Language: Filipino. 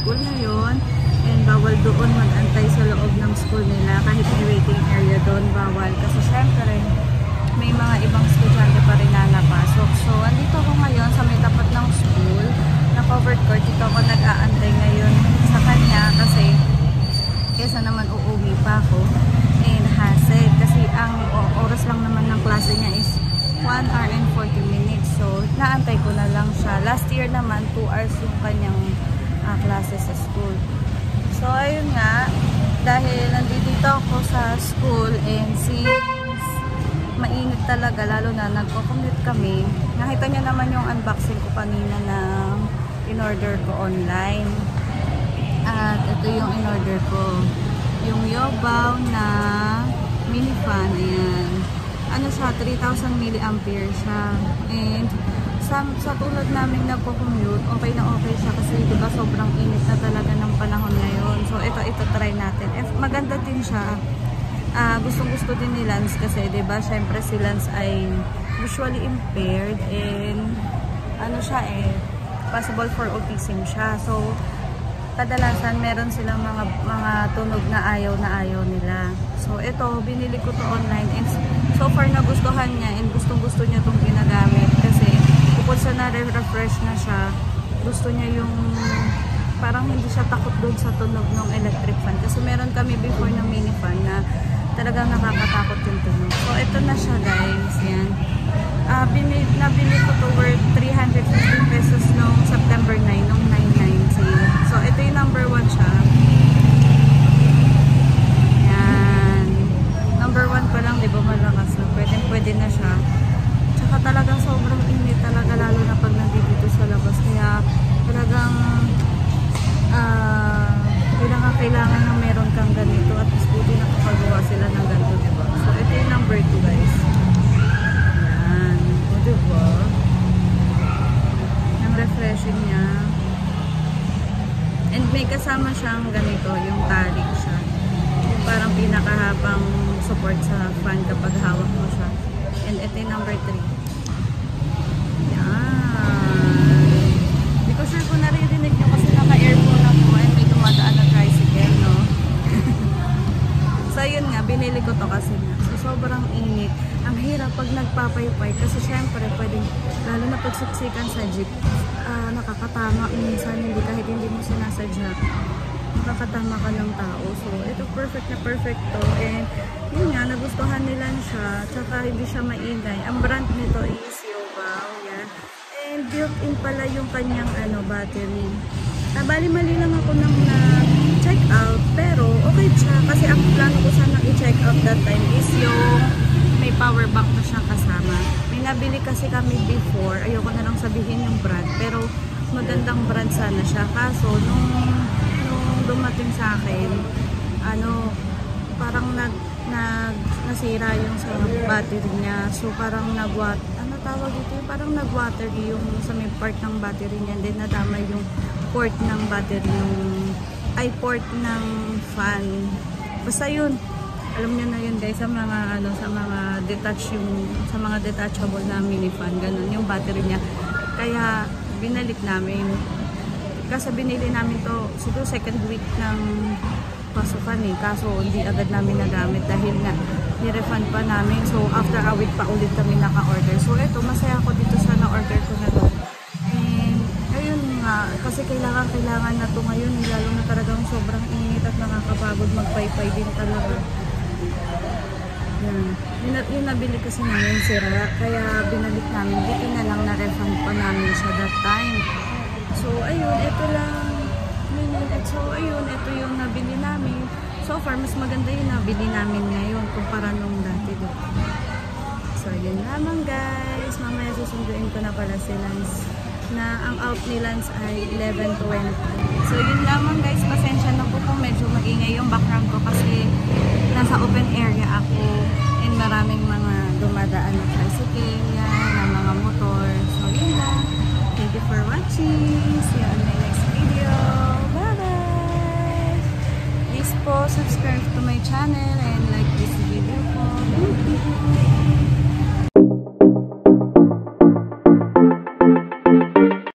school ngayon. And bawal doon mag-antay sa loob ng school nila. Kahit may waiting area doon, bawal. Kasi syempre, may mga ibang estudyante pa rin na napasok. So, andito ako ngayon sa may tapat ng school. Na covered court. Dito ako nag-aantay ngayon sa kanya kasi kesa naman uuwi pa ako. And hassle. Kasi ang oras lang naman ng klase niya is 1 hour and 40 minutes. So, naantay ko na lang siya. Last year naman, 2 hours yung kanyang klase sa school. So, ayun nga, dahil nandito ako sa school and since mainit talaga, lalo na nagko-commute kami, nakita niyo naman yung unboxing ko kanina na in-order ko online. At ito yung in-order ko. Yung Yobaw na mini fan, ayan. Ano siya, 3,000 mAh siya. And sa tulad namin nagko-commute, okay na okay siya kasi diba sobrang init na talaga ng panahon ngayon. So ito try natin. Maganda din siya. Gustong-gusto din ni Lance kasi diba syempre si Lance ay visually impaired and ano siya possible for autism siya. So kadalasan meron silang mga tunog na ayaw nila. So ito binili ko to online and so far nagustuhan niya and gustong-gusto niya tong ginagamit kasi bukod sa na-refresh na siya, gusto niya yung parang hindi siya takot doon sa tunog ng electric fan. Kasi meron kami before na mini fan na talagang nakakatakot yung tunog. So, ito na siya guys. Yan. Nabili ko to worth 350 pesos noong September 9, noong 9/9 sale. So, ito yung number 1 siya. Yan. Number 1 pa lang, di ba malakas na? Pwede na siya. Tsaka talagang sobrang init talaga lalo na pag nandito sa labas. Kaya talagang kailangan na meron kang ganito at buti nakapagawa sila ng ganito, diba? So, ito yung number 2 guys. Yan. O, diba? Ang refreshing niya. And may kasama siyang ganito, yung tali siya. Yung parang pinakahabang support sa fan kapag hawak mo siya. And ito yung number 3. Hindi ko sure kung naririnig nyo kasi naka-earphone ako and may dumadaan na tricycle, no? So, yun nga, binili ko to kasi so, sobrang init. Ang hirap pag nagpapaypay kasi syempre, pwedeng, lalo na pagsiksikan sa jeep, nakakatama minsan, kahit hindi mo sinasadya, nakakatama ka ng tao. So, ito perfect na perfect to. And, yun nga, nagustuhan nila siya, tsaka hindi siya maingay. Ang brand nito is Yobaw, yan. And built-in pala yung kanyang battery. Bali-mali lang ako nang na-check out, pero okay siya. Kasi ang plano ko sana i-check out that time is yung may power bank na siyang kasama. May nabili kasi kami before, ayoko na lang sabihin yung brand, pero magandang brand sana siya. Kaso, nung dumating sa akin, parang nasira yung sa battery niya. So, parang tawag ito, parang nag-watery yung sa may part ng battery niya, then nadamay yung port ng battery, port ng fan. Basta yun, alam niyo na yun guys, sa mga sa mga detachable na mini fan, ganun yung battery niya. Kaya binalik namin. Kasi binili namin to siguro second week ng pasukan kaso hindi agad namin nagamit dahil nga ni-refund pa namin. So, after a week pa ulit kami naka-order. So, eto, masaya ako dito sa na-order ko na to. And, ayun nga, kasi kailangan na to ngayon. Lalo na talagang sobrang init at nakakapagod magpaypay din talaga. Yan. Yung nabili kasi namin sira. Kaya, binalik namin. Buti na lang na-refund pa namin siya that time. So, ayun, ito lang. So, ayun, ito yung nabili namin. So far, mas maganda yung nabili namin ngayon kumpara nung dati. So, yun lamang guys. Mamaya susunduin ko na pala si Lance na ang out ni Lance ay 11:20. So, yun lamang guys. Pasensya na po kung medyo maingay yung background ko kasi nasa open area ako and maraming mga dumadaan na tricycle, na mga motor. So, yun lang. Thank you for watching. See you on my next video. Please po subscribe to my channel and like this video po.